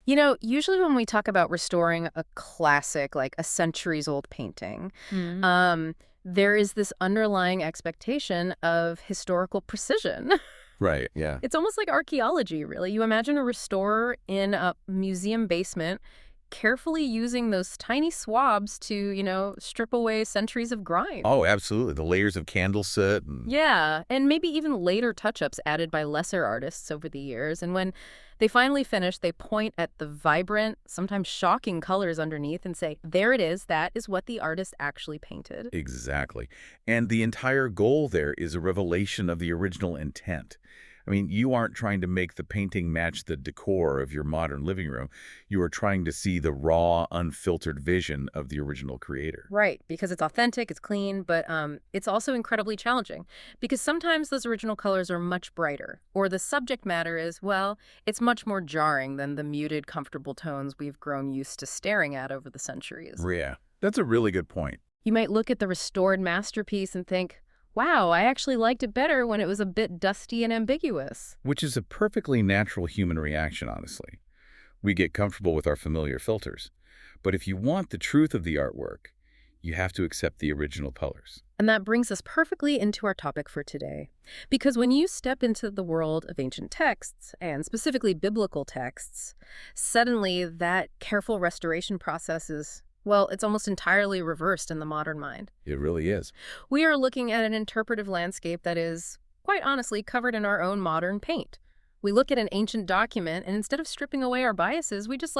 Usually when we talk about restoring a classic, like a centuries-old painting, Hmm. um, there is this underlying expectation of historical precision. Right, yeah. It's almost like archaeology, really. You imagine a restorer in a museum basement carefully using those tiny swabs to, strip away centuries of grime. Oh, absolutely. The layers of candle soot and Yeah, and maybe even later touch-ups added by lesser artists over the years. And when they finally finish, they point at the vibrant, sometimes shocking colors underneath and say, there it is, that is what the artist actually painted. exactly. And the entire goal there is a revelation of the original intent. I mean, you aren't trying to make the painting match the decor of your modern living room. You are trying to see the raw, unfiltered vision of the original creator. Right, because it's authentic, it's clean, but it's also incredibly challenging because sometimes those original colors are much brighter, or the subject matter is, well, it's much more jarring than the muted, comfortable tones we've grown used to staring at over the centuries. Yeah, that's a really good point. You might look at the restored masterpiece and think, wow, I actually liked it better when it was a bit dusty and ambiguous. Which is a perfectly natural human reaction, honestly. We get comfortable with our familiar filters. But if you want the truth of the artwork, you have to accept the original colors. And that brings us perfectly into our topic for today. Because when you step into the world of ancient texts, and specifically biblical texts, suddenly that careful restoration process is, well, it's almost entirely reversed in the modern mind. It really is. We are looking at an interpretive landscape that is, quite honestly, covered in our own modern paint. We look at an ancient document, and instead of stripping away our biases, we just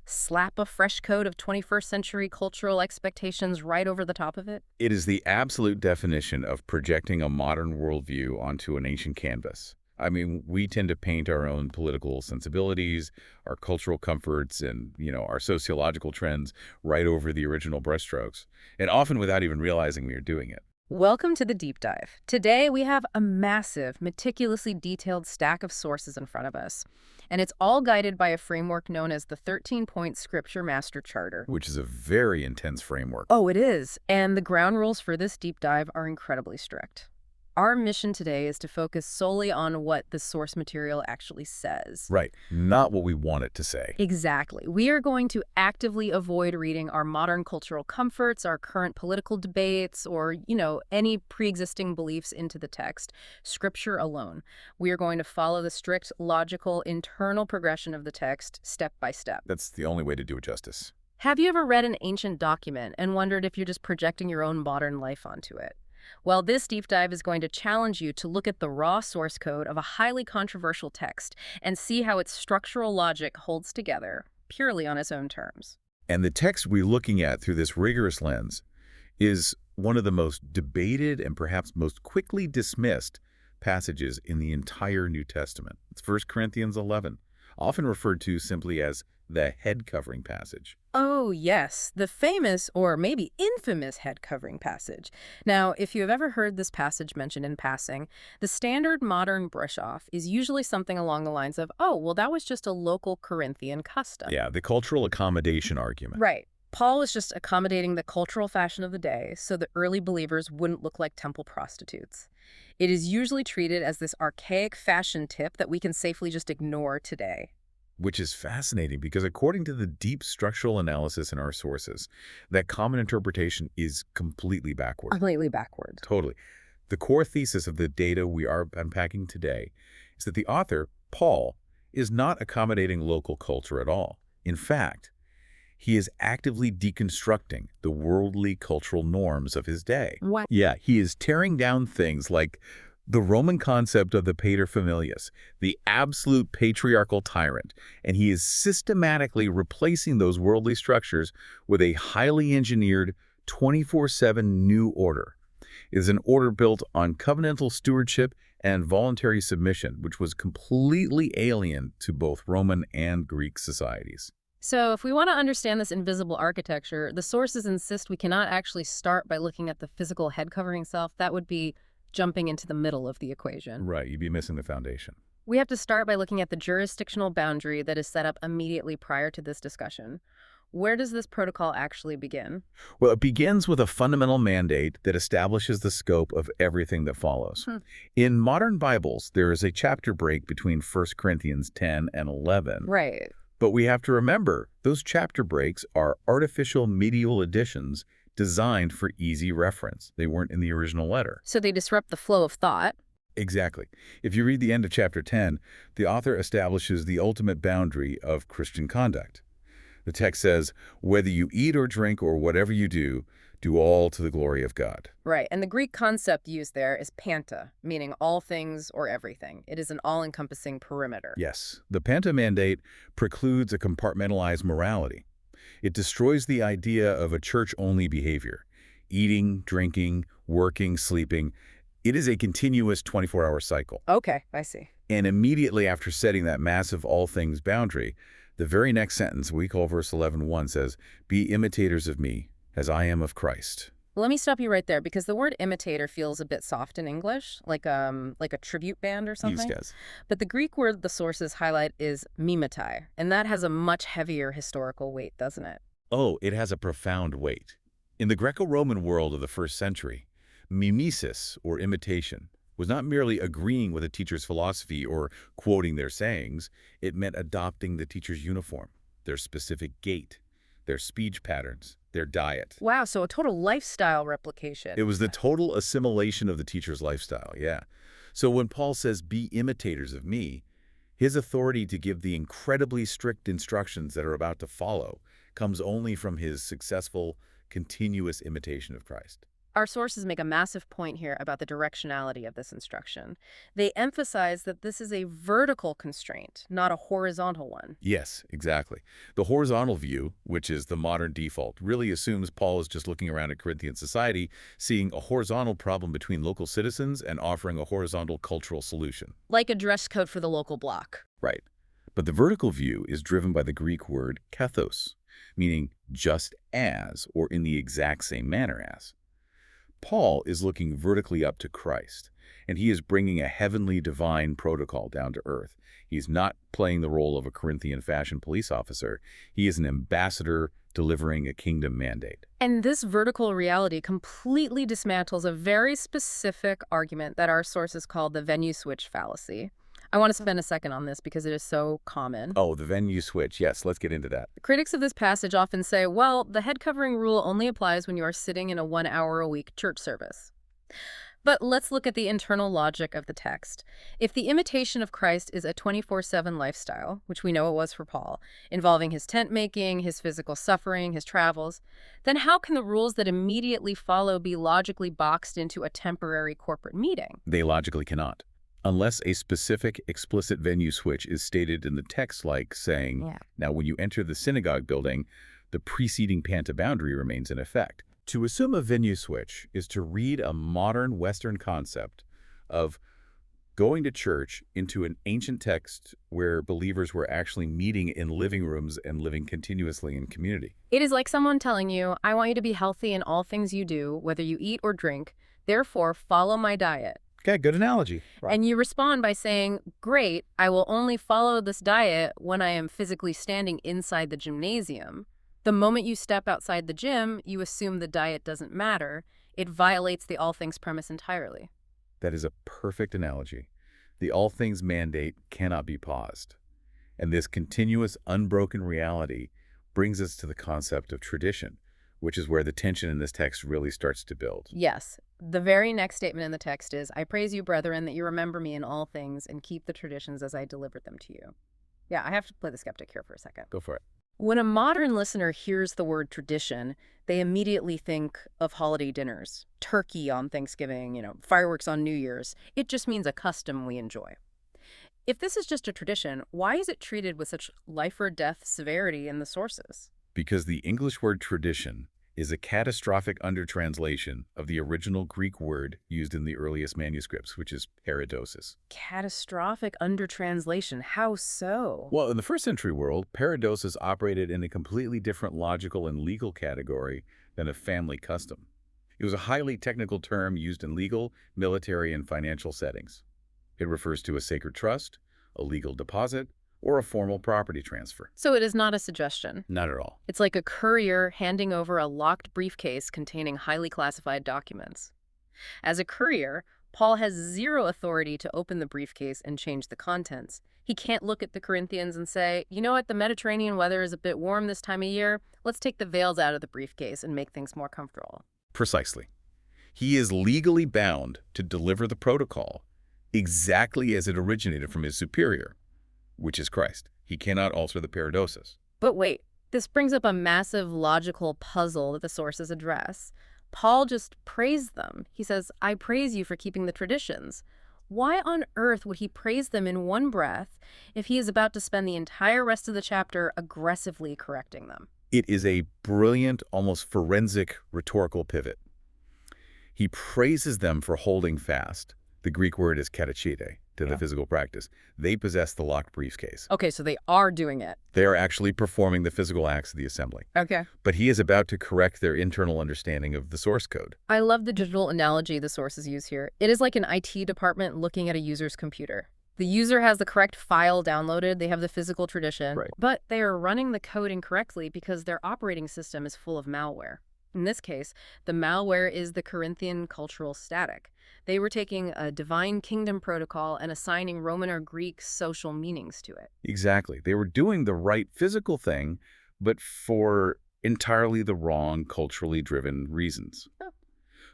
slap a fresh coat of 21st century cultural expectations right over the top of it. It is the absolute definition of projecting a modern worldview onto an ancient canvas. I mean, we tend to paint our own political sensibilities, our cultural comforts, and, our sociological trends right over the original brushstrokes, and often without even realizing we are doing it. Welcome to the deep dive. Today we have a massive, meticulously detailed stack of sources in front of us, and it's all guided by a framework known as the 13-point Scripture Master Charter. Which is a very intense framework. Oh, it is, and the ground rules for this deep dive are incredibly strict. Our mission today is to focus solely on what the source material actually says. Right, not what we want it to say. Exactly. We are going to actively avoid reading our modern cultural comforts, our current political debates, or, any pre-existing beliefs into the text, Scripture alone. We are going to follow the strict, logical, internal progression of the text, step by step. That's the only way to do it justice. Have you ever read an ancient document and wondered if you're just projecting your own modern life onto it? Well, this deep dive is going to challenge you to look at the raw source code of a highly controversial text and see how its structural logic holds together, purely on its own terms. And the text we're looking at through this rigorous lens is one of the most debated and perhaps most quickly dismissed passages in the entire New Testament. It's 1 Corinthians 11, often referred to simply as the head covering passage. Oh, yes, the famous or maybe infamous head covering passage. Now, if you have ever heard this passage mentioned in passing, the standard modern brush-off is usually something along the lines of, oh, well, that was just a local Corinthian custom. Yeah, the cultural accommodation argument. Right. Paul was just accommodating the cultural fashion of the day so the early believers wouldn't look like temple prostitutes. It is usually treated as this archaic fashion tip that we can safely just ignore today. Which is fascinating because according to the deep structural analysis in our sources, that common interpretation is completely backward. Completely backwards. Totally. The core thesis of the data we are unpacking today is that the author, Paul, is not accommodating local culture at all. In fact, he is actively deconstructing the worldly cultural norms of his day. What? Yeah, he is tearing down things like the Roman concept of the paterfamilias, the absolute patriarchal tyrant, and he is systematically replacing those worldly structures with a highly engineered 24/7 new order. It is an order built on covenantal stewardship and voluntary submission, which was completely alien to both Roman and Greek societies. So if we want to understand this invisible architecture, the sources insist we cannot actually start by looking at the physical head covering itself. That would be jumping into the middle of the equation. Right, you'd be missing the foundation. We have to start by looking at the jurisdictional boundary that is set up immediately prior to this discussion. Where does this protocol actually begin? Well, it begins with a fundamental mandate that establishes the scope of everything that follows. In modern Bibles, there is a chapter break between 1 Corinthians 10 and 11. Right. But we have to remember, those chapter breaks are artificial medieval additions designed for easy reference. They weren't in the original letter. So they disrupt the flow of thought. Exactly. If you read the end of chapter 10, the author establishes the ultimate boundary of Christian conduct. The text says, whether you eat or drink or whatever you do, do all to the glory of God. Right, and the Greek concept used there is panta, meaning all things or everything. It is an all-encompassing perimeter. Yes, the Panta Mandate precludes a compartmentalized morality. It destroys the idea of a church-only behavior. Eating, drinking, working, sleeping. It is a continuous 24-hour cycle. Okay, I see. And immediately after setting that massive all things boundary, the very next sentence, we call verse 11:1, says, be imitators of me, as I am of Christ. Let me stop you right there because the word imitator feels a bit soft in English, like a tribute band or something. Yes. But the Greek word the sources highlight is mimetai, and that has a much heavier historical weight, doesn't it? Oh, it has a profound weight. In the Greco-Roman world of the first century, mimesis, or imitation, was not merely agreeing with a teacher's philosophy or quoting their sayings. It meant adopting the teacher's uniform, their specific gait, their speech patterns, their diet. Wow, so a total lifestyle replication. It was the total assimilation of the teacher's lifestyle, yeah. So when Paul says, be imitators of me, his authority to give the incredibly strict instructions that are about to follow comes only from his successful, continuous imitation of Christ. Our sources make a massive point here about the directionality of this instruction. They emphasize that this is a vertical constraint, not a horizontal one. Yes, exactly. The horizontal view, which is the modern default, really assumes Paul is just looking around at Corinthian society, seeing a horizontal problem between local citizens and offering a horizontal cultural solution. Like a dress code for the local block. Right. But the vertical view is driven by the Greek word kathos, meaning just as or in the exact same manner as. Paul is looking vertically up to Christ, and he is bringing a heavenly divine protocol down to earth. He's not playing the role of a Corinthian fashion police officer. He is an ambassador delivering a kingdom mandate. And this vertical reality completely dismantles a very specific argument that our sources call the venue switch fallacy. I want to spend a second on this because it is so common. Oh, the venue switch. Yes, let's get into that. Critics of this passage often say, well, the head covering rule only applies when you are sitting in a 1-hour-a-week church service. But let's look at the internal logic of the text. If the imitation of Christ is a 24/7 lifestyle, which we know it was for Paul, involving his tent making, his physical suffering, his travels, then how can the rules that immediately follow be logically boxed into a temporary corporate meeting? They logically cannot, unless a specific, explicit venue switch is stated in the text, like saying, now when you enter the synagogue building, the preceding panta boundary remains in effect. To assume a venue switch is to read a modern Western concept of going to church into an ancient text where believers were actually meeting in living rooms and living continuously in community. It is like someone telling you, I want you to be healthy in all things you do, whether you eat or drink, therefore follow my diet. Okay, good analogy. Right. And you respond by saying, great, I will only follow this diet when I am physically standing inside the gymnasium. The moment you step outside the gym, you assume the diet doesn't matter. It violates the all things premise entirely. That is a perfect analogy. The all things mandate cannot be paused. And this continuous, unbroken reality brings us to the concept of tradition, which is where the tension in this text really starts to build. Yes. The very next statement in the text is, I praise you, brethren, that you remember me in all things and keep the traditions as I delivered them to you. Yeah, I have to play the skeptic here for a second. Go for it. When a modern listener hears the word tradition, they immediately think of holiday dinners, turkey on Thanksgiving, fireworks on New Year's. It just means a custom we enjoy. If this is just a tradition, why is it treated with such life or death severity in the sources? Because the English word tradition is a catastrophic undertranslation of the original Greek word used in the earliest manuscripts, which is paradosis. Catastrophic undertranslation? How so? Well, in the first century world, paradosis operated in a completely different logical and legal category than a family custom. It was a highly technical term used in legal, military, and financial settings. It refers to a sacred trust, a legal deposit, or a formal property transfer. So it is not a suggestion. Not at all. It's like a courier handing over a locked briefcase containing highly classified documents. As a courier, Paul has zero authority to open the briefcase and change the contents. He can't look at the Corinthians and say, you know what, the Mediterranean weather is a bit warm this time of year. Let's take the veils out of the briefcase and make things more comfortable. Precisely. He is legally bound to deliver the protocol exactly as it originated from his superior, which is Christ. He cannot alter the paradosis. But wait, this brings up a massive logical puzzle that the sources address. Paul just praised them. He says, I praise you for keeping the traditions. Why on earth would he praise them in one breath if he is about to spend the entire rest of the chapter aggressively correcting them? It is a brilliant, almost forensic rhetorical pivot. He praises them for holding fast. The Greek word is katachite, to the physical practice. They possess the locked briefcase. Okay, so they are doing it. They are actually performing the physical acts of the assembly. Okay. But he is about to correct their internal understanding of the source code. I love the digital analogy the sources use here. It is like an IT department looking at a user's computer. The user has the correct file downloaded, they have the physical tradition, but they are running the code incorrectly because their operating system is full of malware. In this case, the malware is the Corinthian cultural static. They were taking a divine kingdom protocol and assigning Roman or Greek social meanings to it. Exactly. They were doing the right physical thing, but for entirely the wrong culturally driven reasons. Oh.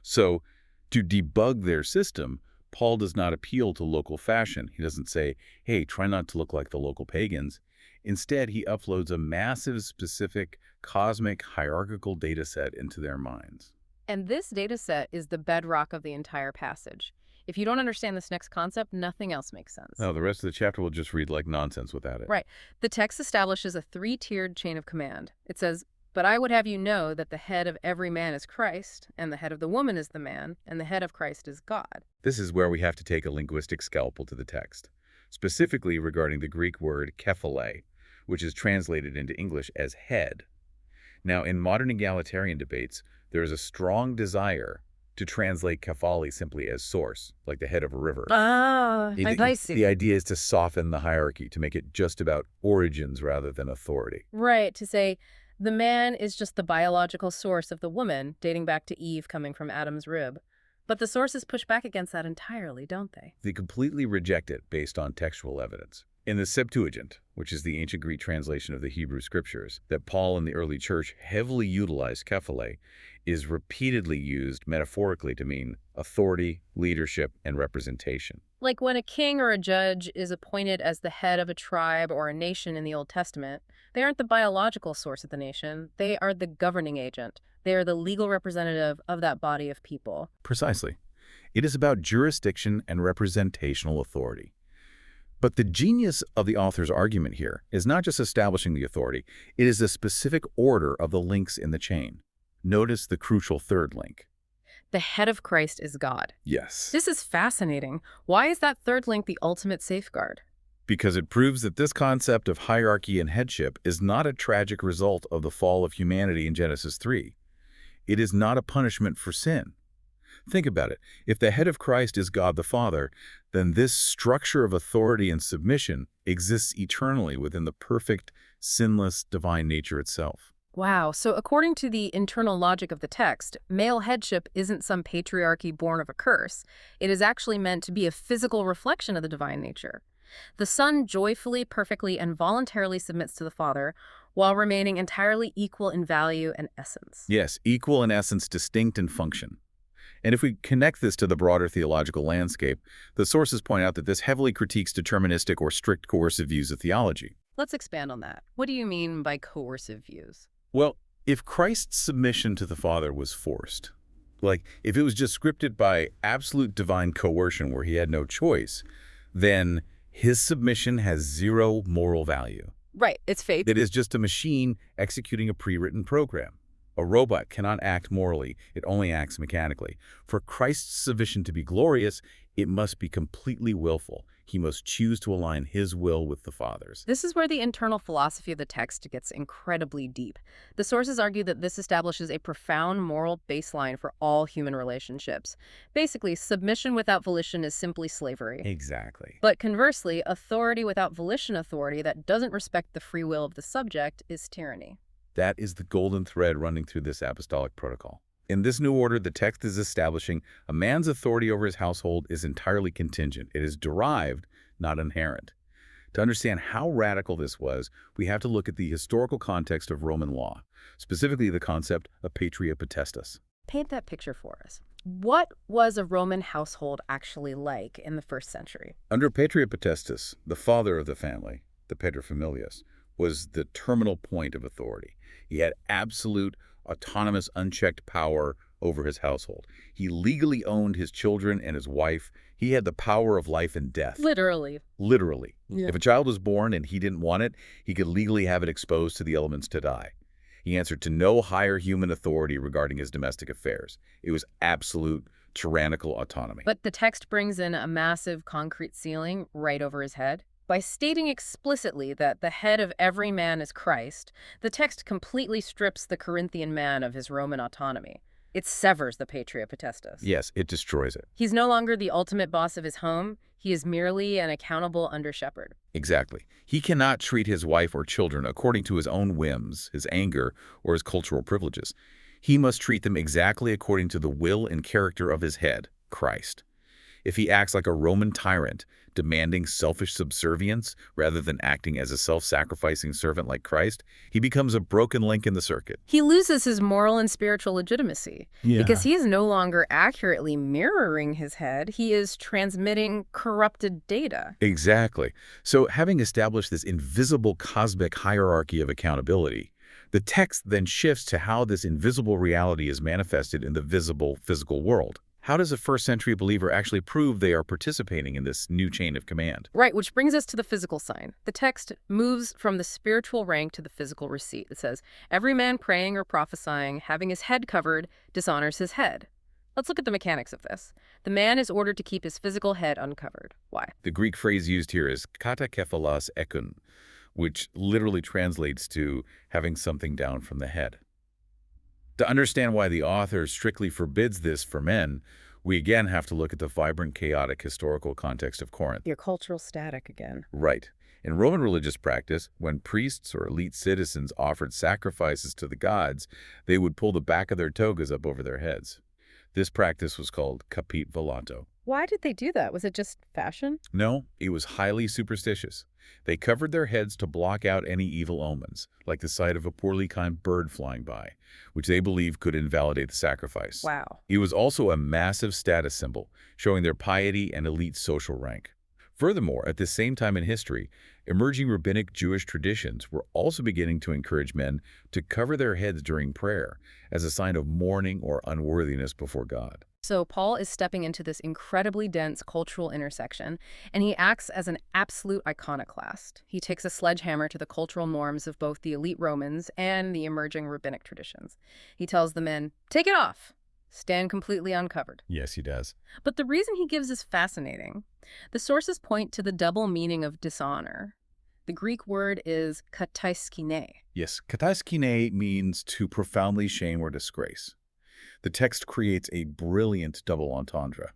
So to debug their system, Paul does not appeal to local fashion. He doesn't say, hey, try not to look like the local pagans. Instead, he uploads a massive, specific, cosmic, hierarchical data set into their minds. And this data set is the bedrock of the entire passage. If you don't understand this next concept, nothing else makes sense. No, the rest of the chapter will just read like nonsense without it. Right. The text establishes a three-tiered chain of command. It says, but I would have you know that the head of every man is Christ, and the head of the woman is the man, and the head of Christ is God. This is where we have to take a linguistic scalpel to the text, specifically regarding the Greek word kephale, which is translated into English as head. Now, in modern egalitarian debates, there is a strong desire to translate kephale simply as source, like the head of a river. I see. The idea is to soften the hierarchy, to make it just about origins rather than authority. Right, to say the man is just the biological source of the woman, dating back to Eve coming from Adam's rib. But the sources push back against that entirely, don't they? They completely reject it based on textual evidence. In the Septuagint, which is the ancient Greek translation of the Hebrew scriptures, that Paul and the early church heavily utilized kephale, is repeatedly used metaphorically to mean authority, leadership, and representation. Like when a king or a judge is appointed as the head of a tribe or a nation in the Old Testament, they aren't the biological source of the nation. They are the governing agent. They are the legal representative of that body of people. Precisely. It is about jurisdiction and representational authority. But the genius of the author's argument here is not just establishing the authority, it is the specific order of the links in the chain. Notice the crucial third link. The head of Christ is God. Yes. This is fascinating. Why is that third link the ultimate safeguard? Because it proves that this concept of hierarchy and headship is not a tragic result of the fall of humanity in Genesis 3. It is not a punishment for sin. Think about it. If the head of Christ is God the Father, then this structure of authority and submission exists eternally within the perfect, sinless, divine nature itself. Wow, so according to the internal logic of the text, male headship isn't some patriarchy born of a curse. It is actually meant to be a physical reflection of the divine nature. The Son joyfully, perfectly, and voluntarily submits to the Father, while remaining entirely equal in value and essence. Yes, equal in essence, distinct in function. And if we connect this to the broader theological landscape, the sources point out that this heavily critiques deterministic or strict coercive views of theology. Let's expand on that. What do you mean by coercive views? Well, if Christ's submission to the Father was forced, like if it was just scripted by absolute divine coercion where he had no choice, then his submission has zero moral value. Right, it's faith. It is just a machine executing a pre-written program. A robot cannot act morally, it only acts mechanically. For Christ's submission to be glorious, it must be completely willful. He must choose to align his will with the Father's. This is where the internal philosophy of the text gets incredibly deep. The sources argue that this establishes a profound moral baseline for all human relationships. Basically, submission without volition is simply slavery. Exactly. But conversely, authority without volition authority that doesn't respect the free will of the subject is tyranny. That is the golden thread running through this apostolic protocol. In this new order, the text is establishing a man's authority over his household is entirely contingent. It is derived, not inherent. To understand how radical this was, we have to look at the historical context of Roman law, specifically the concept of patria potestas. Paint that picture for us. What was a Roman household actually like in the first century? Under patria potestas, the father of the family, the paterfamilias, was the terminal point of authority. He had absolute, autonomous, unchecked power over his household. He legally owned his children and his wife. He had the power of life and death. Literally. Literally. Yeah. If a child was born and he didn't want it, he could legally have it exposed to the elements to die. He answered to no higher human authority regarding his domestic affairs. It was absolute, tyrannical autonomy. But the text brings in a massive concrete ceiling right over his head. By stating explicitly that the head of every man is Christ, the text completely strips the Corinthian man of his Roman autonomy. It severs the patria potestas. Yes, it destroys it. He's no longer the ultimate boss of his home. He is merely an accountable under-shepherd. Exactly. He cannot treat his wife or children according to his own whims, his anger, or his cultural privileges. He must treat them exactly according to the will and character of his head, Christ. If he acts like a Roman tyrant, demanding selfish subservience rather than acting as a self-sacrificing servant like Christ, he becomes a broken link in the circuit. He loses his moral and spiritual legitimacy because he is no longer accurately mirroring his head. He is transmitting corrupted data. Exactly. So having established this invisible cosmic hierarchy of accountability, the text then shifts to how this invisible reality is manifested in the visible physical world. How does a first-century believer actually prove they are participating in this new chain of command? Right, which brings us to the physical sign. The text moves from the spiritual rank to the physical receipt. It says, every man praying or prophesying, having his head covered, dishonors his head. Let's look at the mechanics of this. The man is ordered to keep his physical head uncovered. Why? The Greek phrase used here is katakephalos ekun, which literally translates to having something down from the head. To understand why the author strictly forbids this for men, we again have to look at the vibrant, chaotic historical context of Corinth. Your cultural static again. Right. In Roman religious practice, when priests or elite citizens offered sacrifices to the gods, they would pull the back of their togas up over their heads. This practice was called capite volato. Why did they do that? Was it just fashion? No, it was highly superstitious. They covered their heads to block out any evil omens, like the sight of a poorly timed bird flying by, which they believed could invalidate the sacrifice. Wow. It was also a massive status symbol, showing their piety and elite social rank. Furthermore, at this same time in history, emerging rabbinic Jewish traditions were also beginning to encourage men to cover their heads during prayer as a sign of mourning or unworthiness before God. So Paul is stepping into this incredibly dense cultural intersection, and he acts as an absolute iconoclast. He takes a sledgehammer to the cultural norms of both the elite Romans and the emerging rabbinic traditions. He tells the men, take it off. Stand completely uncovered. Yes, he does. But the reason he gives is fascinating. The sources point to the double meaning of dishonor. The Greek word is kataiskine. Yes, kataiskine means to profoundly shame or disgrace. The text creates a brilliant double entendre.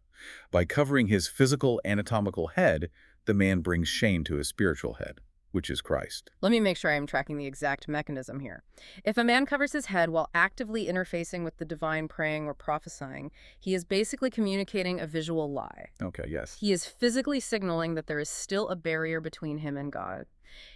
By covering his physical anatomical head, the man brings shame to his spiritual head, which is Christ. Let me make sure I'm tracking the exact mechanism here. If a man covers his head while actively interfacing with the divine, praying or prophesying, he is basically communicating a visual lie. Okay, yes. He is physically signaling that there is still a barrier between him and God.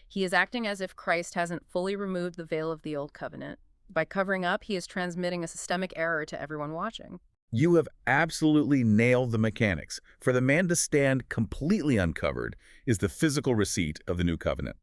He is acting as if Christ hasn't fully removed the veil of the old covenant. By covering up, he is transmitting a systemic error to everyone watching. You have absolutely nailed the mechanics. For the man to stand completely uncovered is the physical receipt of the new covenant.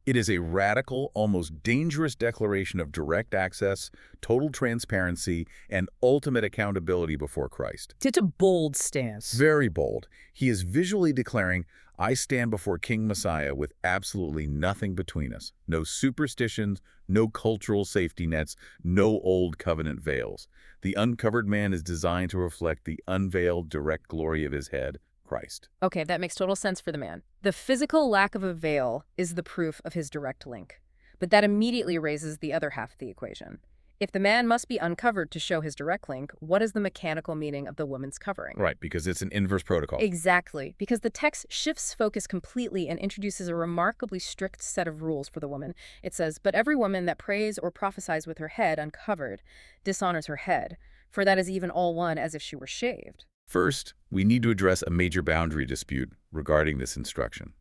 It is a radical, almost dangerous declaration of direct access, total transparency, and ultimate accountability before Christ. It's a bold stance. Very bold. He is visually declaring, I stand before King Messiah with absolutely nothing between us. No superstitions, no cultural safety nets, no old covenant veils. The uncovered man is designed to reflect the unveiled direct glory of his head, Christ. Okay, that makes total sense for the man. The physical lack of a veil is the proof of his direct link. But that immediately raises the other half of the equation. If the man must be uncovered to show his direct link, what is the mechanical meaning of the woman's covering? Right, because it's an inverse protocol. Exactly, because the text shifts focus completely and introduces a remarkably strict set of rules for the woman. It says, but every woman that prays or prophesies with her head uncovered dishonors her head, For that is even all one as if she were shaved. First, we need to address a major boundary dispute regarding this instruction.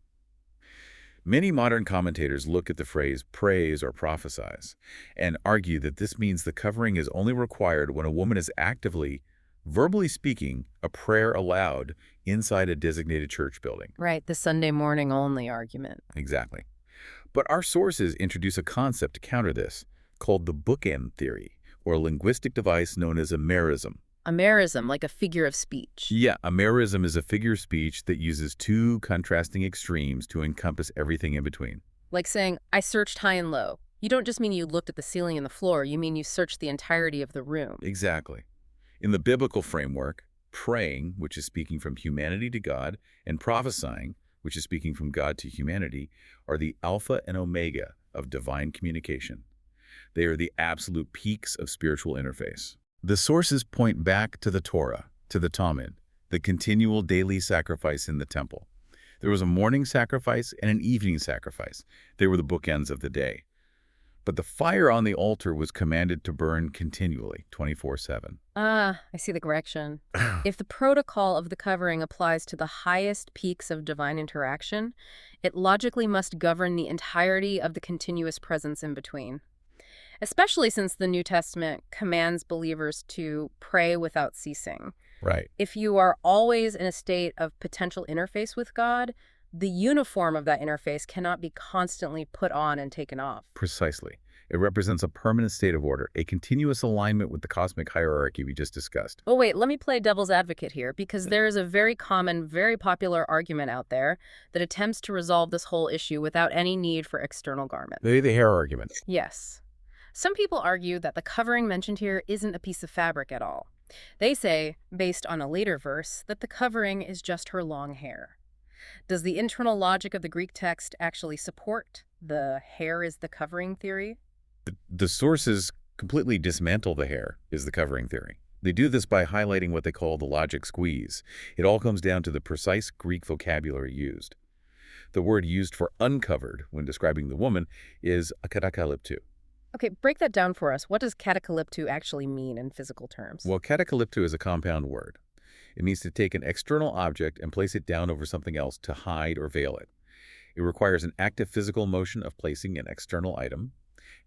Many modern commentators look at the phrase prays or prophesies and argue that this means the covering is only required when a woman is actively, verbally speaking, a prayer aloud inside a designated church building. Right, the Sunday morning only argument. Exactly. But our sources introduce a concept to counter this, called the bookend theory, or a linguistic device known as a merism. A merism, like a figure of speech. Yeah, a merism is a figure of speech that uses two contrasting extremes to encompass everything in between. Like saying, I searched high and low. You don't just mean you looked at the ceiling and the floor, you mean you searched the entirety of the room. Exactly. In the biblical framework, praying, which is speaking from humanity to God, and prophesying, which is speaking from God to humanity, are the alpha and omega of divine communication. They are the absolute peaks of spiritual interface. The sources point back to the Torah, to the Talmud, the continual daily sacrifice in the temple. There was a morning sacrifice and an evening sacrifice. They were the bookends of the day. But the fire on the altar was commanded to burn continually, 24/7. Ah, I see the correction. If the protocol of the covering applies to the highest peaks of divine interaction, it logically must govern the entirety of the continuous presence in between. Especially since the New Testament commands believers to pray without ceasing. Right. If you are always in a state of potential interface with God, the uniform of that interface cannot be constantly put on and taken off. Precisely. It represents a permanent state of order, a continuous alignment with the cosmic hierarchy we just discussed. Oh wait, let me play devil's advocate here, because there is a very common, very popular argument out there that attempts to resolve this whole issue without any need for external garments. The hair argument. Yes. Some people argue that the covering mentioned here isn't a piece of fabric at all. They say, based on a later verse, that the covering is just her long hair. Does the internal logic of the Greek text actually support the hair is the covering theory? The sources completely dismantle the hair is the covering theory. They do this by highlighting what they call the logic squeeze. It all comes down to the precise Greek vocabulary used. The word used for uncovered when describing the woman is akatakaliptu. Okay, break that down for us. What does katakaliptu actually mean in physical terms? Well, katakaliptu is a compound word. It means to take an external object and place it down over something else to hide or veil it. It requires an active physical motion of placing an external item.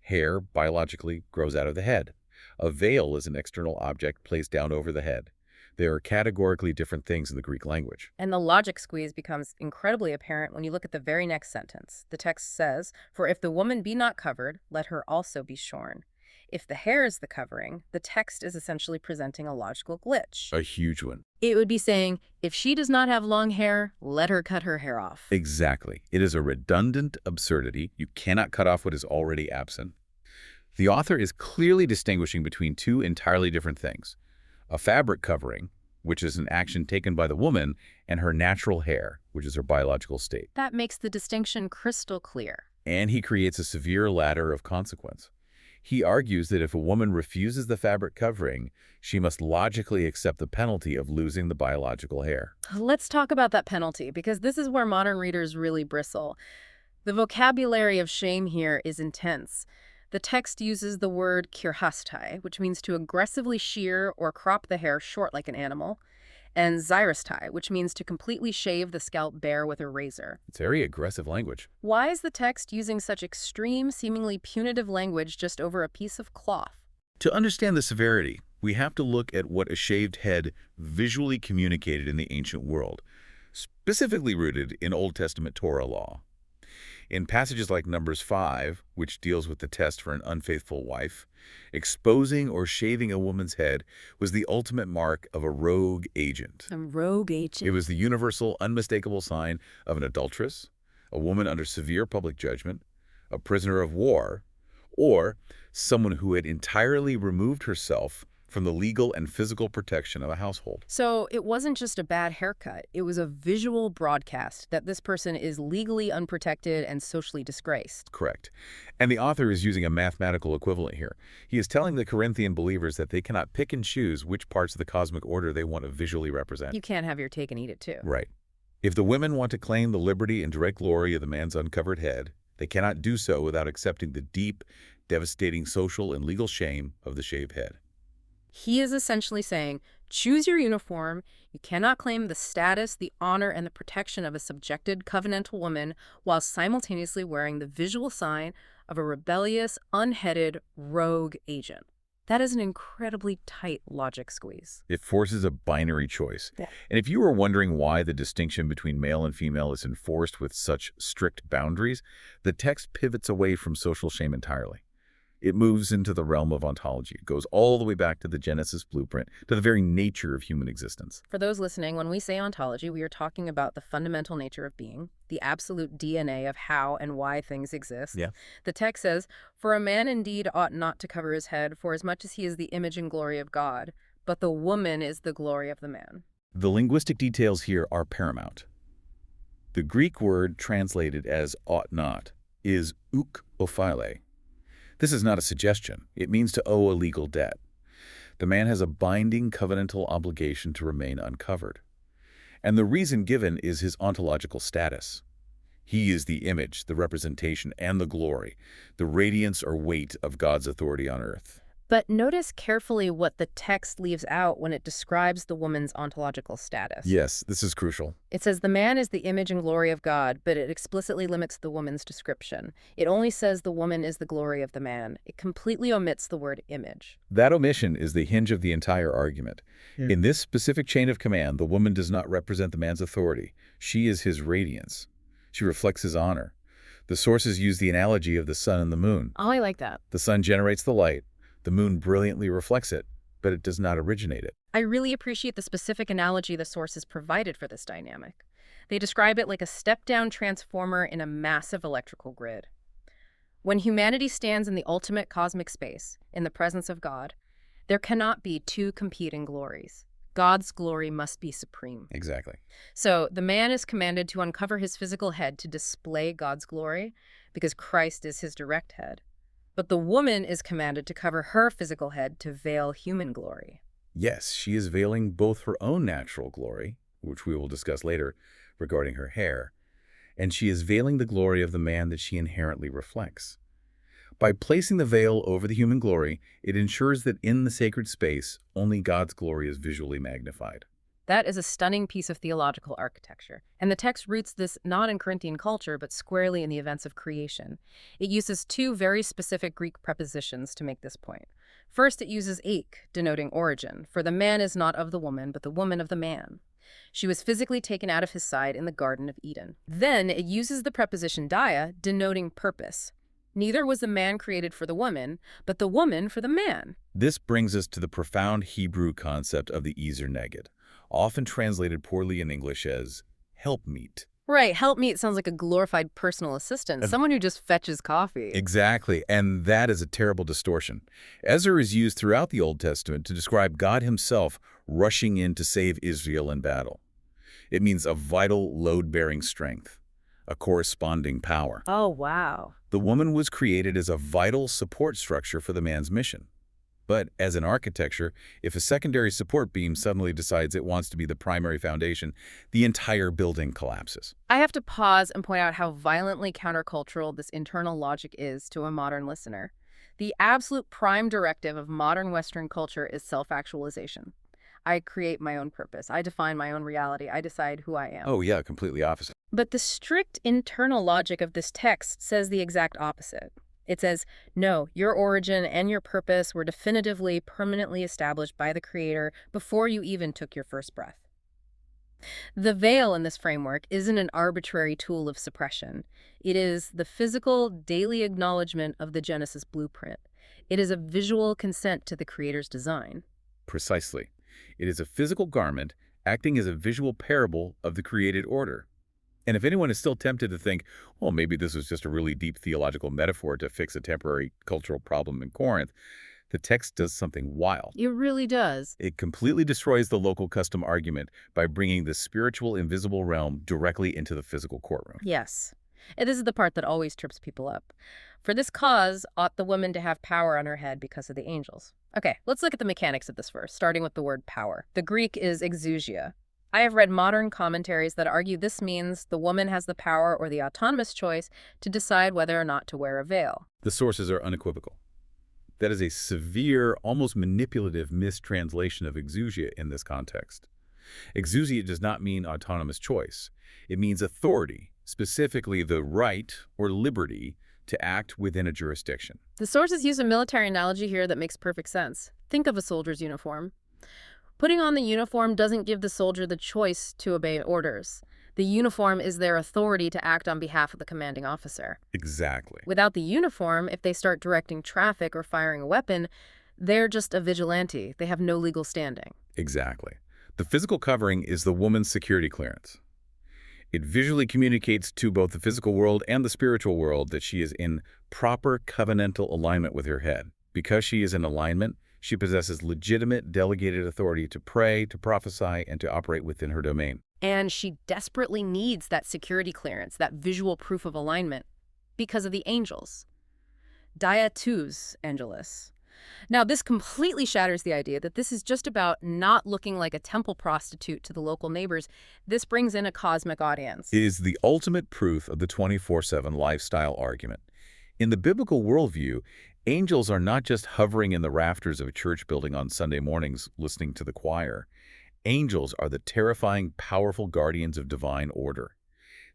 Hair, biologically, grows out of the head. A veil is an external object placed down over the head. They are categorically different things in the Greek language. And the logic squeeze becomes incredibly apparent when you look at the very next sentence. The text says, "For if the woman be not covered, let her also be shorn." If the hair is the covering, the text is essentially presenting a logical glitch. A huge one. It would be saying, if she does not have long hair, let her cut her hair off. Exactly. It is a redundant absurdity. You cannot cut off what is already absent. The author is clearly distinguishing between two entirely different things. A fabric covering, which is an action taken by the woman, and her natural hair, which is her biological state. That makes the distinction crystal clear. And he creates a severe ladder of consequence. He argues that if a woman refuses the fabric covering, she must logically accept the penalty of losing the biological hair. Let's talk about that penalty, because this is where modern readers really bristle. The vocabulary of shame here is intense. The text uses the word kirhastai, which means to aggressively shear or crop the hair short like an animal, and xyrostai, which means to completely shave the scalp bare with a razor. It's very aggressive language. Why is the text using such extreme, seemingly punitive language just over a piece of cloth? To understand the severity, we have to look at what a shaved head visually communicated in the ancient world, specifically rooted in Old Testament Torah law. In passages like Numbers 5, which deals with the test for an unfaithful wife, exposing or shaving a woman's head was the ultimate mark of a rogue agent. A rogue agent. It was the universal, unmistakable sign of an adulteress, a woman under severe public judgment, a prisoner of war, or someone who had entirely removed herself from the legal and physical protection of a household. So it wasn't just a bad haircut. It was a visual broadcast that this person is legally unprotected and socially disgraced. Correct. And the author is using a mathematical equivalent here. He is telling the Corinthian believers that they cannot pick and choose which parts of the cosmic order they want to visually represent. You can't have your cake and eat it too. Right. If the women want to claim the liberty and direct glory of the man's uncovered head, they cannot do so without accepting the deep, devastating social and legal shame of the shaved head. He is essentially saying, choose your uniform. You cannot claim the status, the honor, and the protection of a subjected covenantal woman while simultaneously wearing the visual sign of a rebellious, unheaded, rogue agent. That is an incredibly tight logic squeeze. It forces a binary choice. Yeah. And if you were wondering why the distinction between male and female is enforced with such strict boundaries, the text pivots away from social shame entirely. It moves into the realm of ontology. It goes all the way back to the Genesis blueprint, to the very nature of human existence. For those listening, when we say ontology, we are talking about the fundamental nature of being, the absolute DNA of how and why things exist. Yeah. The text says, "For a man indeed ought not to cover his head, for as much as he is the image and glory of God, but the woman is the glory of the man." The linguistic details here are paramount. The Greek word translated as ought not is uk ophile. This is not a suggestion. It means to owe a legal debt. The man has a binding covenantal obligation to remain uncovered. And the reason given is his ontological status. He is the image, the representation, and the glory, the radiance or weight of God's authority on earth. But notice carefully what the text leaves out when it describes the woman's ontological status. Yes, this is crucial. It says the man is the image and glory of God, but it explicitly limits the woman's description. It only says the woman is the glory of the man. It completely omits the word image. That omission is the hinge of the entire argument. Yeah. In this specific chain of command, the woman does not represent the man's authority. She is his radiance. She reflects his honor. The sources use the analogy of the sun and the moon. Oh, I like that. The sun generates the light. The moon brilliantly reflects it, but it does not originate it. I really appreciate the specific analogy the sources provided for this dynamic. They describe it like a step-down transformer in a massive electrical grid. When humanity stands in the ultimate cosmic space, in the presence of God, there cannot be two competing glories. God's glory must be supreme. Exactly. So the man is commanded to uncover his physical head to display God's glory because Christ is his direct head. But the woman is commanded to cover her physical head to veil human glory. Yes, she is veiling both her own natural glory, which we will discuss later regarding her hair, and she is veiling the glory of the man that she inherently reflects. By placing the veil over the human glory, it ensures that in the sacred space, only God's glory is visually magnified. That is a stunning piece of theological architecture, and the text roots this not in Corinthian culture, but squarely in the events of creation. It uses two very specific Greek prepositions to make this point. First, it uses ek, denoting origin, for the man is not of the woman, but the woman of the man. She was physically taken out of his side in the Garden of Eden. Then, it uses the preposition dia, denoting purpose. Neither was the man created for the woman, but the woman for the man. This brings us to the profound Hebrew concept of the ezer neged, often translated poorly in English as helpmeet. Right, helpmeet sounds like a glorified personal assistant, someone who just fetches coffee. Exactly, and that is a terrible distortion. Ezer is used throughout the Old Testament to describe God himself rushing in to save Israel in battle. It means a vital load-bearing strength, a corresponding power. Oh, wow. The woman was created as a vital support structure for the man's mission. But as in architecture, if a secondary support beam suddenly decides it wants to be the primary foundation, the entire building collapses. I have to pause and point out how violently countercultural this internal logic is to a modern listener. The absolute prime directive of modern Western culture is self-actualization. I create my own purpose. I define my own reality. I decide who I am. Oh yeah, completely opposite. But the strict internal logic of this text says the exact opposite. It says, no, your origin and your purpose were definitively, permanently established by the Creator before you even took your first breath. The veil in this framework isn't an arbitrary tool of suppression. It is the physical, daily acknowledgement of the Genesis blueprint. It is a visual consent to the Creator's design. Precisely. It is a physical garment acting as a visual parable of the created order. And if anyone is still tempted to think, well, maybe this was just a really deep theological metaphor to fix a temporary cultural problem in Corinth, the text does something wild. It really does. It completely destroys the local custom argument by bringing the spiritual invisible realm directly into the physical courtroom. Yes. And this is the part that always trips people up. For this cause ought the woman to have power on her head because of the angels. Okay, let's look at the mechanics of this verse, starting with the word power. The Greek is exousia. I have read modern commentaries that argue this means the woman has the power or the autonomous choice to decide whether or not to wear a veil. The sources are unequivocal. That is a severe, almost manipulative mistranslation of exousia in this context. Exousia does not mean autonomous choice. It means authority, specifically the right or liberty to act within a jurisdiction. The sources use a military analogy here that makes perfect sense. Think of a soldier's uniform. Putting on the uniform doesn't give the soldier the choice to obey orders. The uniform is their authority to act on behalf of the commanding officer. Exactly. Without the uniform, if they start directing traffic or firing a weapon, they're just a vigilante. They have no legal standing. Exactly. The physical covering is the woman's security clearance. It visually communicates to both the physical world and the spiritual world that she is in proper covenantal alignment with her head. Because she is in alignment, she possesses legitimate delegated authority to pray, to prophesy, and to operate within her domain. And she desperately needs that security clearance, that visual proof of alignment, because of the angels. Dia tus angelis. Now, this completely shatters the idea that this is just about not looking like a temple prostitute to the local neighbors. This brings in a cosmic audience. It is the ultimate proof of the 24/7 lifestyle argument. In the biblical worldview, angels are not just hovering in the rafters of a church building on Sunday mornings listening to the choir. Angels are the terrifying, powerful guardians of divine order.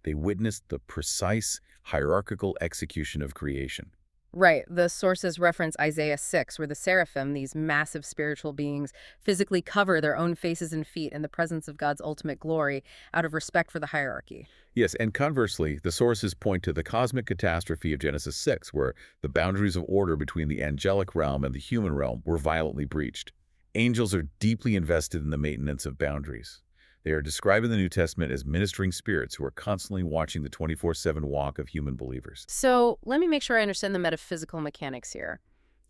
They witness the precise, hierarchical execution of creation. Right. The sources reference Isaiah 6, where the seraphim, these massive spiritual beings, physically cover their own faces and feet in the presence of God's ultimate glory out of respect for the hierarchy. Yes, and conversely, the sources point to the cosmic catastrophe of Genesis 6, where the boundaries of order between the angelic realm and the human realm were violently breached. Angels are deeply invested in the maintenance of boundaries. They are described in the New Testament as ministering spirits who are constantly watching the 24/7 walk of human believers. So let me make sure I understand the metaphysical mechanics here.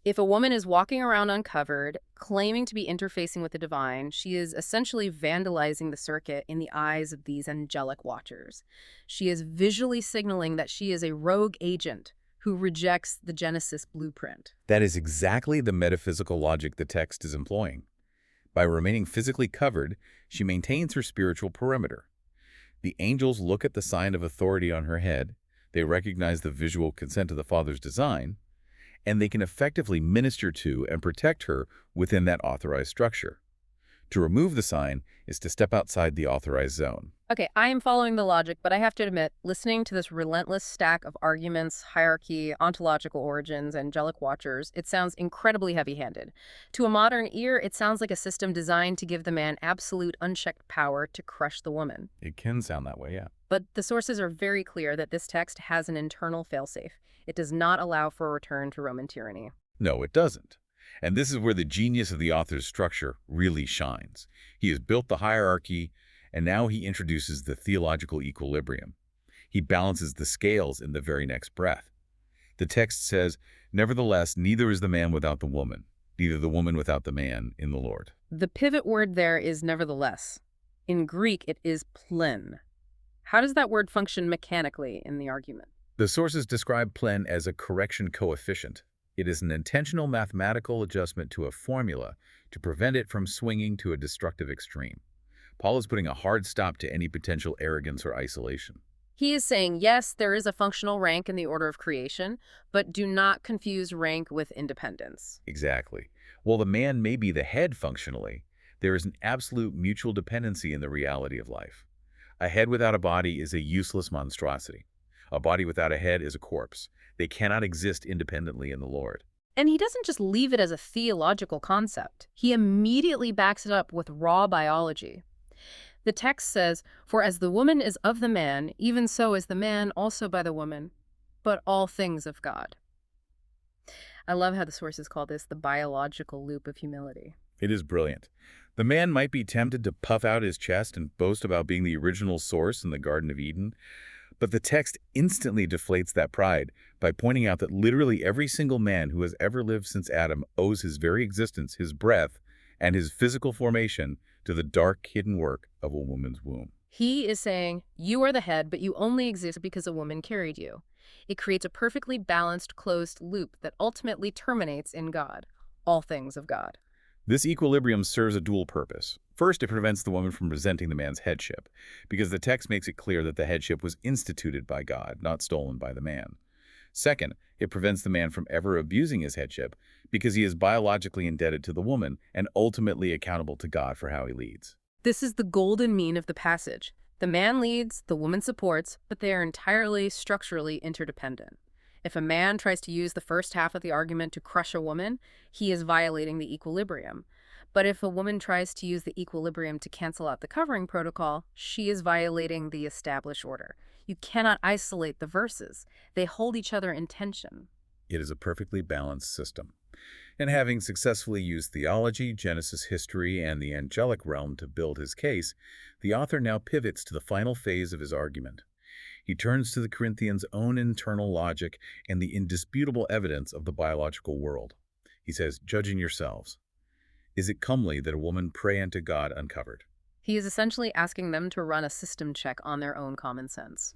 If a woman is walking around uncovered, claiming to be interfacing with the divine, she is essentially vandalizing the circuit in the eyes of these angelic watchers. She is visually signaling that she is a rogue agent who rejects the Genesis blueprint. That is exactly the metaphysical logic the text is employing. By remaining physically covered, she maintains her spiritual perimeter. The angels look at the sign of authority on her head, they recognize the visual consent of the Father's design, and they can effectively minister to and protect her within that authorized structure. To remove the sign is to step outside the authorized zone. Okay, I am following the logic, but I have to admit, listening to this relentless stack of arguments, hierarchy, ontological origins, angelic watchers, it sounds incredibly heavy-handed. To a modern ear, it sounds like a system designed to give the man absolute unchecked power to crush the woman. It can sound that way, yeah. But the sources are very clear that this text has an internal failsafe. It does not allow for a return to Roman tyranny. No, it doesn't. And this is where the genius of the author's structure really shines. He has built the hierarchy, and now he introduces the theological equilibrium. He balances the scales in the very next breath. The text says, "Nevertheless, neither is the man without the woman, neither the woman without the man in the Lord." The pivot word there is nevertheless. In Greek, it is plen. How does that word function mechanically in the argument? The sources describe plen as a correction coefficient. It is an intentional mathematical adjustment to a formula to prevent it from swinging to a destructive extreme. Paul is putting a hard stop to any potential arrogance or isolation. He is saying, yes, there is a functional rank in the order of creation, but do not confuse rank with independence. Exactly. While the man may be the head functionally, there is an absolute mutual dependency in the reality of life. A head without a body is a useless monstrosity. A body without a head is a corpse. They cannot exist independently in the Lord. And he doesn't just leave it as a theological concept. He immediately backs it up with raw biology. The text says, "For as the woman is of the man, even so is the man also by the woman, but all things of God." I love how the sources call this the biological loop of humility. It is brilliant. The man might be tempted to puff out his chest and boast about being the original source in the Garden of Eden, but the text instantly deflates that pride by pointing out that literally every single man who has ever lived since Adam owes his very existence, his breath, and his physical formation to the dark, hidden work of a woman's womb. He is saying, you are the head, but you only exist because a woman carried you. It creates a perfectly balanced, closed loop that ultimately terminates in God, all things of God. This equilibrium serves a dual purpose. First, it prevents the woman from resenting the man's headship, because the text makes it clear that the headship was instituted by God, not stolen by the man. Second, it prevents the man from ever abusing his headship because he is biologically indebted to the woman and ultimately accountable to God for how he leads. This is the golden mean of the passage. The man leads, the woman supports, but they are entirely structurally interdependent. If a man tries to use the first half of the argument to crush a woman, he is violating the equilibrium. But if a woman tries to use the equilibrium to cancel out the covering protocol, she is violating the established order. You cannot isolate the verses. They hold each other in tension. It is a perfectly balanced system. And having successfully used theology, Genesis history, and the angelic realm to build his case, the author now pivots to the final phase of his argument. He turns to the Corinthians' own internal logic and the indisputable evidence of the biological world. He says, "Judging yourselves, is it comely that a woman pray unto God uncovered?" He is essentially asking them to run a system check on their own common sense.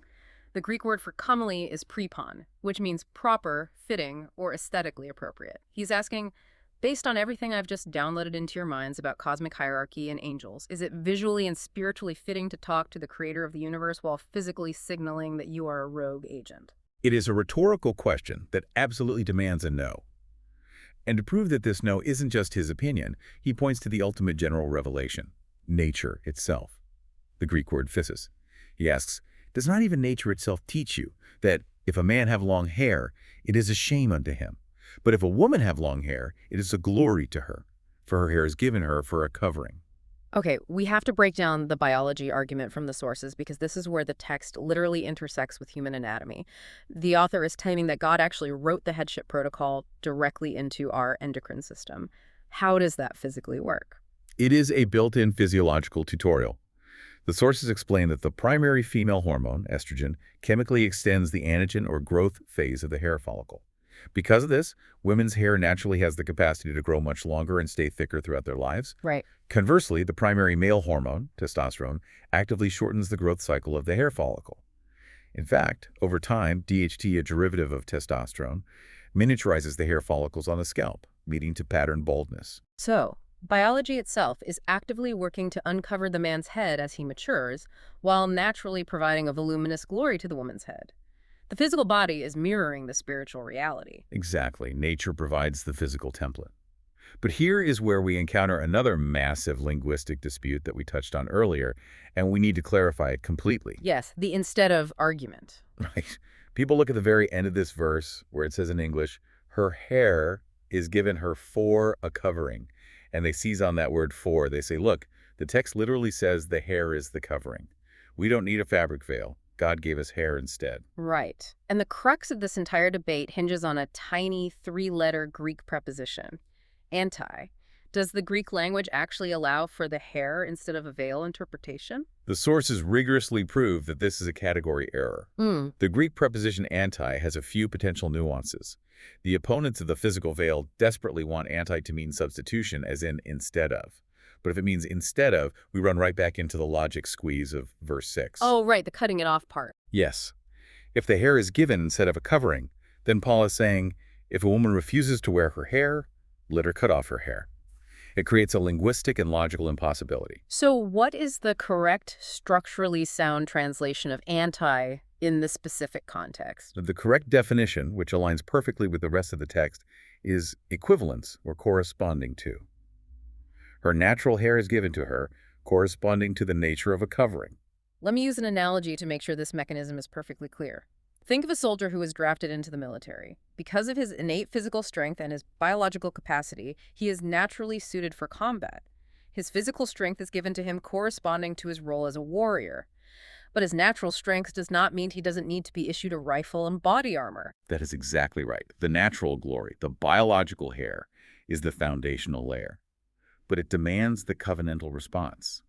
The Greek word for comely is prepon, which means proper, fitting, or aesthetically appropriate. He's asking, based on everything I've just downloaded into your minds about cosmic hierarchy and angels, is it visually and spiritually fitting to talk to the creator of the universe while physically signaling that you are a rogue agent? It is a rhetorical question that absolutely demands a no. And to prove that this no isn't just his opinion, he points to the ultimate general revelation, nature itself, the Greek word physis. He asks, does not even nature itself teach you that if a man have long hair, it is a shame unto him? But if a woman have long hair, it is a glory to her, for her hair is given her for a covering. Okay, we have to break down the biology argument from the sources because this is where the text literally intersects with human anatomy. The author is claiming that God actually wrote the headship protocol directly into our endocrine system. How does that physically work? It is a built-in physiological tutorial. The sources explain that the primary female hormone, estrogen, chemically extends the anagen or growth phase of the hair follicle. Because of this, women's hair naturally has the capacity to grow much longer and stay thicker throughout their lives. Right. Conversely, the primary male hormone, testosterone, actively shortens the growth cycle of the hair follicle. In fact, over time, DHT, a derivative of testosterone, miniaturizes the hair follicles on the scalp, leading to pattern baldness. So, biology itself is actively working to uncover the man's head as he matures, while naturally providing a voluminous glory to the woman's head. The physical body is mirroring the spiritual reality. Exactly. Nature provides the physical template. But here is where we encounter another massive linguistic dispute that we touched on earlier, and we need to clarify it completely. Yes, the instead of argument. Right? People look at the very end of this verse where it says in English, her hair is given her for a covering. And they seize on that word for. They say, look, the text literally says the hair is the covering. We don't need a fabric veil. God gave us hair instead. Right. And the crux of this entire debate hinges on a tiny three-letter Greek preposition, anti. Does the Greek language actually allow for the hair instead of a veil interpretation? The sources rigorously prove that this is a category error. The Greek preposition anti has a few potential nuances. The opponents of the physical veil desperately want anti to mean substitution, as in instead of. But if it means instead of, we run right back into the logic squeeze of verse 6. Oh, right, the cutting it off part. Yes. If the hair is given instead of a covering, then Paul is saying, if a woman refuses to wear her hair, let her cut off her hair. It creates a linguistic and logical impossibility. So what is the correct structurally sound translation of anti in the specific context? The correct definition, which aligns perfectly with the rest of the text, is equivalence or corresponding to. Her natural hair is given to her, corresponding to the nature of a covering. Let me use an analogy to make sure this mechanism is perfectly clear. Think of a soldier who was drafted into the military. Because of his innate physical strength and his biological capacity, he is naturally suited for combat. His physical strength is given to him corresponding to his role as a warrior. But his natural strength does not mean he doesn't need to be issued a rifle and body armor. That is exactly right. The natural glory, the biological hair, is the foundational layer. But it demands the covenantal response,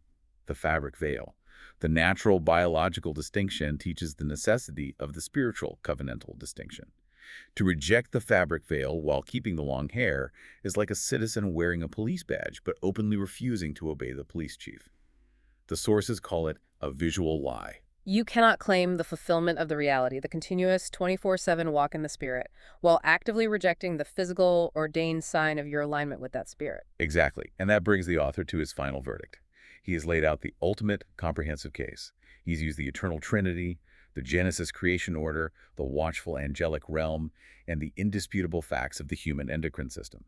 the fabric veil. The natural biological distinction teaches the necessity of the spiritual covenantal distinction. To reject the fabric veil while keeping the long hair is like a citizen wearing a police badge but openly refusing to obey the police chief. The sources call it a visual lie. You cannot claim the fulfillment of the reality, the continuous 24/7 walk in the Spirit, while actively rejecting the physical, ordained sign of your alignment with that Spirit. Exactly, and that brings the author to his final verdict. He has laid out the ultimate comprehensive case. He's used the eternal Trinity, the Genesis creation order, the watchful angelic realm, and the indisputable facts of the human endocrine system.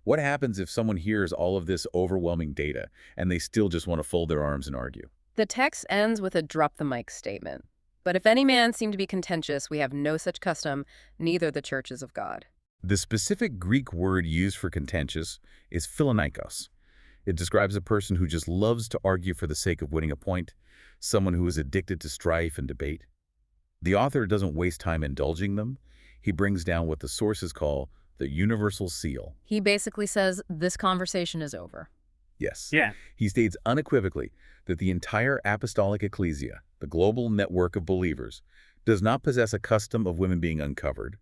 What happens if someone hears all of this overwhelming data and they still just want to fold their arms and argue? The text ends with a drop the mic statement. But if any man seem to be contentious, we have no such custom, neither the churches of God. The specific Greek word used for contentious is philonikos. It describes a person who just loves to argue for the sake of winning a point, someone who is addicted to strife and debate. The author doesn't waste time indulging them. He brings down what the sources call the universal seal. He basically says, this conversation is over. Yes. Yeah. He states unequivocally that the entire apostolic ecclesia, the global network of believers, does not possess a custom of women being uncovered,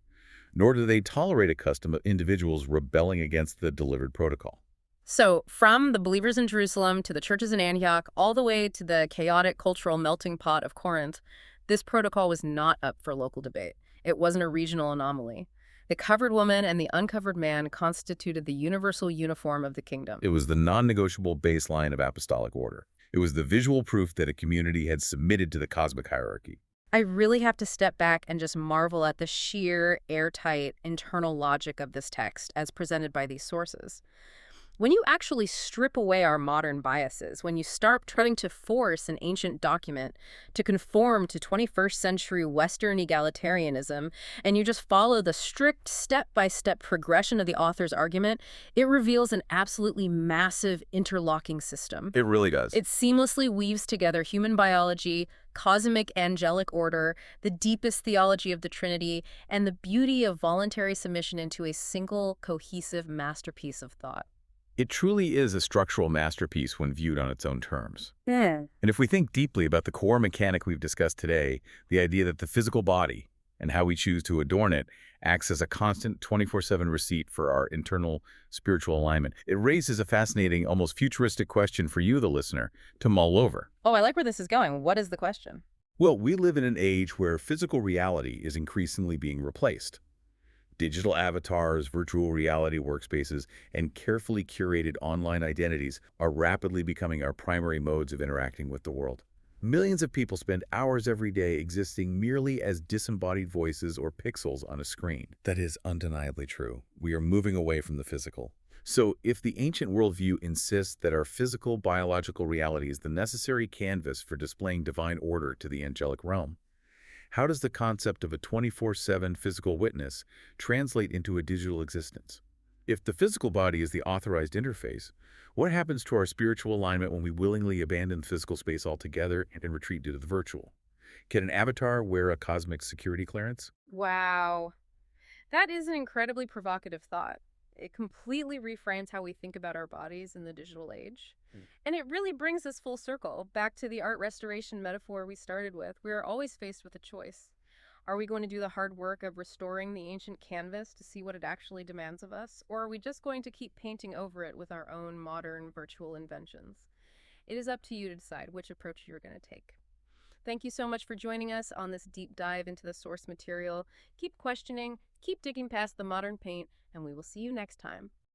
nor do they tolerate a custom of individuals rebelling against the delivered protocol. So, from the believers in Jerusalem to the churches in Antioch, all the way to the chaotic cultural melting pot of Corinth, this protocol was not up for local debate. It wasn't a regional anomaly. The covered woman and the uncovered man constituted the universal uniform of the kingdom. It was the non-negotiable baseline of apostolic order. It was the visual proof that a community had submitted to the cosmic hierarchy. I really have to step back and just marvel at the sheer, airtight, internal logic of this text as presented by these sources. When you actually strip away our modern biases, when you start trying to force an ancient document to conform to 21st century Western egalitarianism, and you just follow the strict step-by-step progression of the author's argument, it reveals an absolutely massive interlocking system. It really does. It seamlessly weaves together human biology, cosmic angelic order, the deepest theology of the Trinity, and the beauty of voluntary submission into a single, cohesive masterpiece of thought. It truly is a structural masterpiece when viewed on its own terms. Yeah. And if we think deeply about the core mechanic we've discussed today, the idea that the physical body and how we choose to adorn it acts as a constant 24/7 receipt for our internal spiritual alignment, it raises a fascinating, almost futuristic question for you, the listener, to mull over. Oh, I like where this is going. What is the question? Well, we live in an age where physical reality is increasingly being replaced. Digital avatars, virtual reality workspaces, and carefully curated online identities are rapidly becoming our primary modes of interacting with the world. Millions of people spend hours every day existing merely as disembodied voices or pixels on a screen. That is undeniably true. We are moving away from the physical. So, if the ancient worldview insists that our physical, biological reality is the necessary canvas for displaying divine order to the angelic realm, how does the concept of a 24/7 physical witness translate into a digital existence? If the physical body is the authorized interface, what happens to our spiritual alignment when we willingly abandon physical space altogether and retreat to the virtual? Can an avatar wear a cosmic security clearance? Wow. That is an incredibly provocative thought. It completely reframes how we think about our bodies in the digital age. And it really brings us full circle, back to the art restoration metaphor we started with. We are always faced with a choice. Are we going to do the hard work of restoring the ancient canvas to see what it actually demands of us? Or are we just going to keep painting over it with our own modern virtual inventions? It is up to you to decide which approach you're going to take. Thank you so much for joining us on this deep dive into the source material. Keep questioning, keep digging past the modern paint, and we will see you next time.